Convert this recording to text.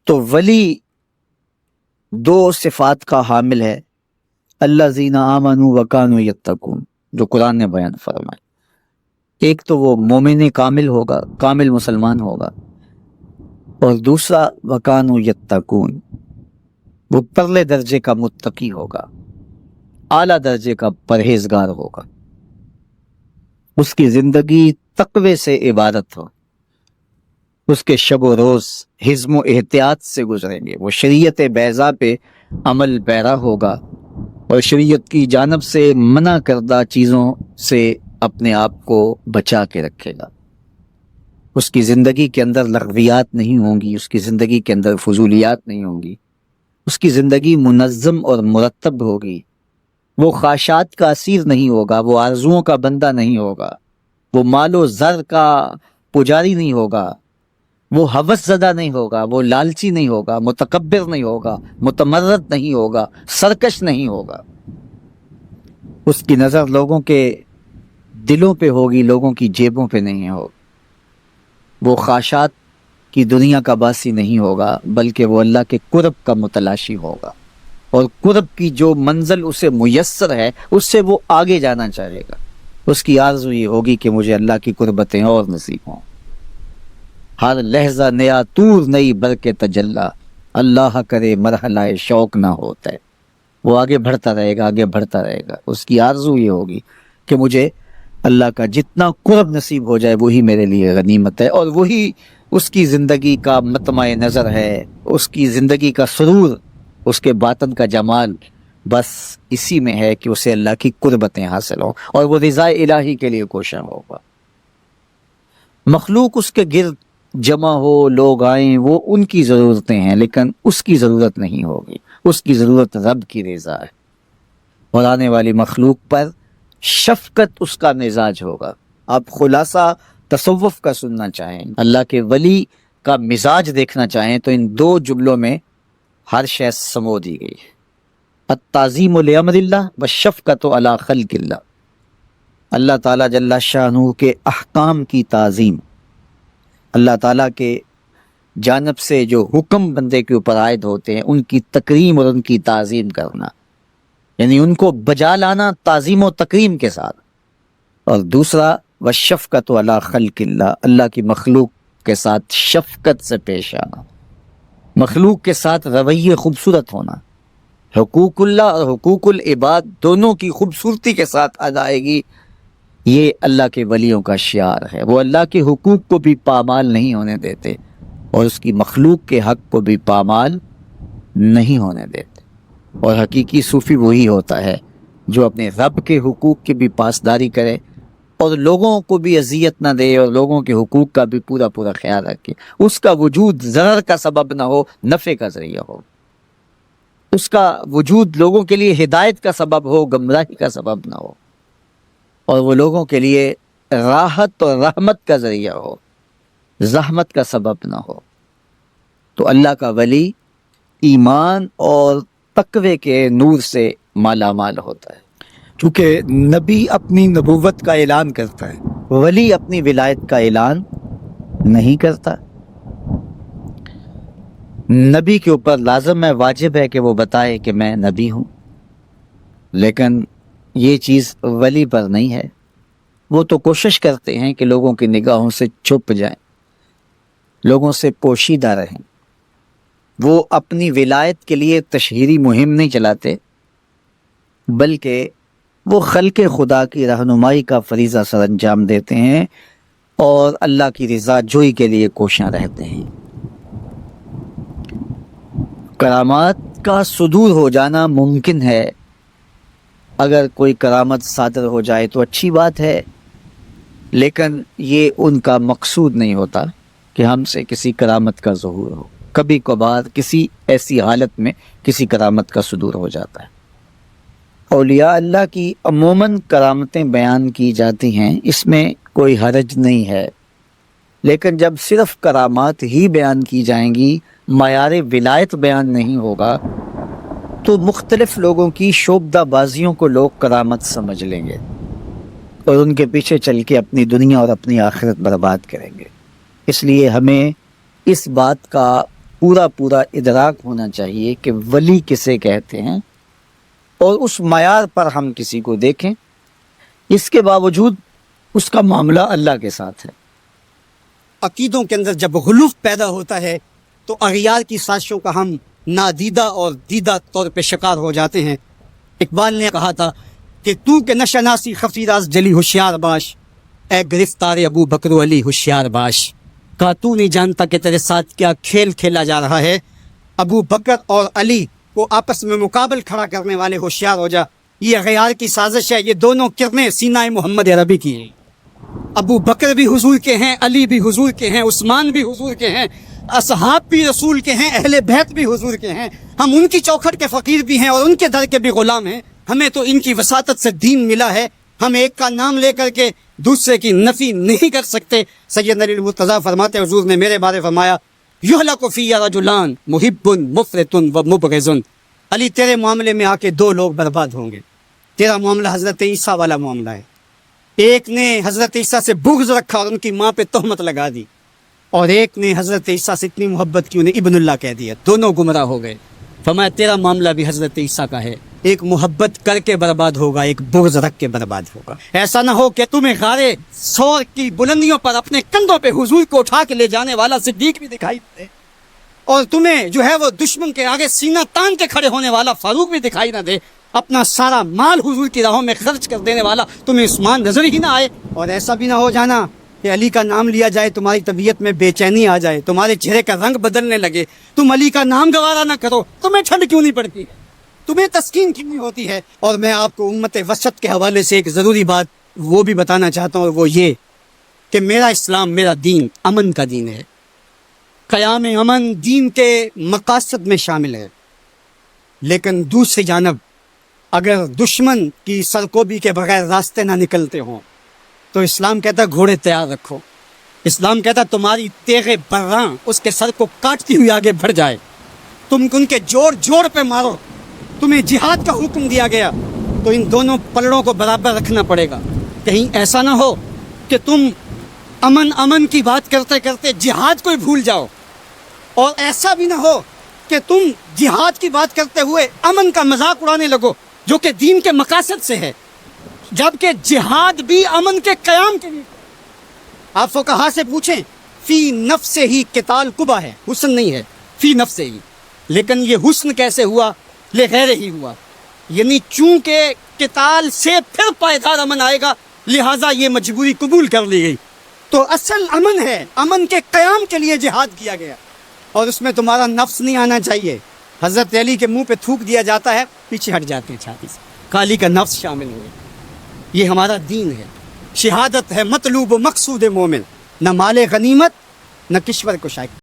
تو ولی دو صفات کا حامل ہے، الذین آمنوا وکانوا یتقون، جو قرآن نے بیان فرمایا۔ ایک تو وہ مومن کامل ہوگا، کامل مسلمان ہوگا، اور دوسرا وکانوا یتقون، وہ پرلے درجے کا متقی ہوگا، اعلیٰ درجے کا پرہیزگار ہوگا، اس کی زندگی تقوی سے عبادت ہو، اس کے شب و روز حزم و احتیاط سے گزریں گے، وہ شریعت بیضاء پہ عمل پیرا ہوگا اور شریعت کی جانب سے منع کردہ چیزوں سے اپنے آپ کو بچا کے رکھے گا۔ اس کی زندگی کے اندر لغویات نہیں ہوں گی، اس کی زندگی کے اندر فضولیات نہیں ہوں گی، اس کی زندگی منظم اور مرتب ہوگی، وہ خواہشات کا اسیر نہیں ہوگا، وہ آرزوؤں کا بندہ نہیں ہوگا، وہ مال و زر کا پجاری نہیں ہوگا، وہ ہوس زدہ نہیں ہوگا، وہ لالچی نہیں ہوگا، متکبر نہیں ہوگا، متمرد نہیں ہوگا، سرکش نہیں ہوگا۔ اس کی نظر لوگوں کے دلوں پہ ہوگی، لوگوں کی جیبوں پہ نہیں ہوگی۔ وہ خواہشات کی دنیا کا باسی نہیں ہوگا، بلکہ وہ اللہ کے قرب کا متلاشی ہوگا، اور قرب کی جو منزل اسے میسر ہے اس سے وہ آگے جانا چاہے گا۔ اس کی آرزو یہ ہوگی کہ مجھے اللہ کی قربتیں اور نصیب ہوں، ہر لہجہ نیا طور نئی برکے تجلا، اللہ کرے مرحلہ شوق نہ ہوتا ہے۔ وہ آگے بڑھتا رہے گا، آگے بڑھتا رہے گا۔ اس کی آرزو یہ ہوگی کہ مجھے اللہ کا جتنا قرب نصیب ہو جائے وہی میرے لیے غنیمت ہے، اور وہی اس کی زندگی کا مطمع نظر ہے، اس کی زندگی کا سرور، اس کے باطن کا جمال بس اسی میں ہے کہ اسے اللہ کی قربتیں حاصل ہوں اور وہ رضا الہی کے لیے کوشاں ہوگا۔ مخلوق اس کے گرد جمع ہو، لوگ آئیں، وہ ان کی ضرورتیں ہیں، لیکن اس کی ضرورت نہیں ہوگی۔ اس کی ضرورت رب کی رضا ہے، اور آنے والی مخلوق پر شفقت اس کا مزاج ہوگا۔ آپ خلاصہ تصوف کا سننا چاہیں، اللہ کے ولی کا مزاج دیکھنا چاہیں، تو ان دو جملوں میں ہر شے سمو دی گئی ہے۔ التعظیم لامر اللہ والشفقۃ علی خلق اللہ، اللہ تعالیٰ جل شانہ کے احکام کی تعظیم، اللہ تعالیٰ کے جانب سے جو حکم بندے کے اوپر عائد ہوتے ہیں ان کی تکریم اور ان کی تعظیم کرنا، یعنی ان کو بجا لانا تعظیم و تکریم کے ساتھ۔ اور دوسرا والشفقۃ علی خلق اللہ، اللہ کی مخلوق کے ساتھ شفقت سے پیش آنا، مخلوق کے ساتھ رویے خوبصورت ہونا، حقوق اللہ اور حقوق العباد دونوں کی خوبصورتی کے ساتھ ادائیگی، یہ اللہ کے ولیوں کا شعار ہے۔ وہ اللہ کے حقوق کو بھی پامال نہیں ہونے دیتے اور اس کی مخلوق کے حق کو بھی پامال نہیں ہونے دیتے۔ اور حقیقی صوفی وہی ہوتا ہے جو اپنے رب کے حقوق کی بھی پاسداری کرے اور لوگوں کو بھی اذیت نہ دے اور لوگوں کے حقوق کا بھی پورا پورا خیال رکھے۔ اس کا وجود ضرر کا سبب نہ ہو، نفع کا ذریعہ ہو۔ اس کا وجود لوگوں کے لیے ہدایت کا سبب ہو، گمراہی کا سبب نہ ہو، اور وہ لوگوں کے لیے راحت اور رحمت کا ذریعہ ہو، زحمت کا سبب نہ ہو۔ تو اللہ کا ولی ایمان اور تقوی کے نور سے مالا مال ہوتا ہے۔ چونکہ نبی اپنی نبوت کا اعلان کرتا ہے، ولی اپنی ولایت کا اعلان نہیں کرتا۔ نبی کے اوپر لازم ہے، واجب ہے کہ وہ بتائے کہ میں نبی ہوں، لیکن یہ چیز ولی پر نہیں ہے۔ وہ تو کوشش کرتے ہیں کہ لوگوں کی نگاہوں سے چھپ جائیں، لوگوں سے پوشیدہ رہیں۔ وہ اپنی ولایت کے لیے تشہیری مہم نہیں چلاتے، بلکہ وہ خلق خدا کی رہنمائی کا فریضہ سر انجام دیتے ہیں اور اللہ کی رضا جوئی کے لیے کوشاں رہتے ہیں۔ کرامات کا صدور ہو جانا ممکن ہے، اگر کوئی کرامت صادر ہو جائے تو اچھی بات ہے، لیکن یہ ان کا مقصود نہیں ہوتا کہ ہم سے کسی کرامت کا ظہور ہو۔ کبھی کبھار کسی ایسی حالت میں کسی کرامت کا صدور ہو جاتا ہے۔ اولیاء اللہ کی عموماً کرامتیں بیان کی جاتی ہیں، اس میں کوئی حرج نہیں ہے، لیکن جب صرف کرامات ہی بیان کی جائیں گی، معیار ولایت بیان نہیں ہوگا، تو مختلف لوگوں کی شعبدہ بازیوں کو لوگ کرامت سمجھ لیں گے اور ان کے پیچھے چل کے اپنی دنیا اور اپنی آخرت برباد کریں گے۔ اس لیے ہمیں اس بات کا پورا پورا ادراک ہونا چاہیے کہ ولی کسے کہتے ہیں، اور اس معیار پر ہم کسی کو دیکھیں۔ اس کے باوجود اس کا معاملہ اللہ کے ساتھ ہے۔ عقیدوں کے اندر جب غلوف پیدا ہوتا ہے تو اغیار کی سازشوں کا ہم نادیدہ اور دیدہ طور پہ شکار ہو جاتے ہیں۔ اقبال نے کہا تھا کہ تو کہ نشناسی خفی راز جلی ہوشیار باش، اے گرفتار ابو بکر و علی ہوشیار باش۔ کہا تو نہیں جانتا کہ تیرے ساتھ کیا کھیل کھیلا جا رہا ہے، ابو بکر اور علی کو آپس میں مقابل کھڑا کرنے والے ہوشیار ہو جا۔ یہ اغیار کی سازش ہے، یہ دونوں کرنیں سینہ محمد عربی کی ہیں۔ ابو بکر بھی حضور کے ہیں، علی بھی حضور کے ہیں، عثمان بھی حضور کے ہیں، اصحاب بھی رسول کے ہیں، اہل بیت بھی حضور کے ہیں۔ ہم ان کی چوکھٹ کے فقیر بھی ہیں اور ان کے در کے بھی غلام ہیں۔ ہمیں تو ان کی وساطت سے دین ملا ہے، ہم ایک کا نام لے کر کے دوسرے کی نفی نہیں کر سکتے۔ سید علی المرتضیٰ فرماتے حضور نے میرے بارے فرمایا یہلک فی رجلان محب مفرط و مبغض۔ علی تیرے معاملے میں آ کے دو لوگ برباد ہوں گے۔ تیرا معاملہ حضرت عیسیٰ والا معاملہ ہے۔ ایک نے حضرت عیسیٰ سے بغض رکھا اور ان کی ماں پہ تہمت لگا دی، اور ایک نے حضرت عیسیٰ سے اتنی محبت کی انہیں ابن اللہ کہہ دیا، دونوں گمراہ ہو گئے۔ فرمایا تیرا معاملہ بھی حضرت عیسیٰ کا ہے، ایک محبت کر کے برباد ہوگا، ایک بغض رکھ کے برباد ہوگا۔ ایسا نہ ہو کہ تمہیں غارے ثور کی بلندیوں پر اپنے کندھوں پہ حضور کو اٹھا کے لے جانے والا صدیق بھی دکھائی دے، اور تمہیں جو ہے وہ دشمن کے آگے سینہ تان کے کھڑے ہونے والا فاروق بھی دکھائی نہ دے، اپنا سارا مال حضور کی راہوں میں خرچ کر دینے والا تمہیں عثمان نظر ہی نہ آئے۔ اور ایسا بھی نہ ہو جانا کہ علی کا نام لیا جائے تمہاری طبیعت میں بے چینی آ جائے، تمہارے چہرے کا رنگ بدلنے لگے، تم علی کا نام گوارا نہ کرو۔ تمہیں ٹھنڈ کیوں نہیں پڑتی، تمہیں تسکین کیوں نہیں ہوتی ہے؟ اور میں آپ کو امت وسط کے حوالے سے ایک ضروری بات وہ بھی بتانا چاہتا ہوں، اور وہ یہ کہ میرا اسلام، میرا دین امن کا دین ہے۔ قیام امن دین کے مقاصد میں شامل ہے، لیکن دوسری جانب اگر دشمن کی سرکوبی کے بغیر راستے نہ نکلتے ہوں تو اسلام کہتا ہے گھوڑے تیار رکھو۔ اسلام کہتا ہے تمہاری تیغ براں اس کے سر کو کاٹتی ہوئی آگے بڑھ جائے، تم ان کے جوڑ جوڑ پہ مارو۔ تمہیں جہاد کا حکم دیا گیا تو ان دونوں پلڑوں کو برابر رکھنا پڑے گا۔ کہیں ایسا نہ ہو کہ تم امن کی بات کرتے کرتے جہاد کو ہی بھول جاؤ، اور ایسا بھی نہ ہو کہ تم جہاد کی بات کرتے ہوئے امن کا مذاق اڑانے لگو جو کہ دین کے مقاصد سے ہے، جبکہ جہاد بھی امن کے قیام کے لیے۔ آپ فقہا سے پوچھیں، فی نفس ہی قتال قبح ہے، حسن نہیں ہے، فی نفس ہی۔ لیکن یہ حسن کیسے ہوا؟ لغیر ہی ہوا، یعنی چونکہ قتال سے پھر پائیدار امن آئے گا، لہٰذا یہ مجبوری قبول کر لی گئی۔ تو اصل امن ہے، امن کے قیام کے لیے جہاد کیا گیا، اور اس میں تمہارا نفس نہیں آنا چاہیے۔ حضرت علی کے منہ پہ تھوک دیا جاتا ہے، پیچھے ہٹ جاتے ہیں چھاتی سے، کالی کا نفس شامل ہوئے۔ یہ ہمارا دین ہے، شہادت ہے مطلوب و مقصود مومن، نہ مال غنیمت نہ کشور کشائی۔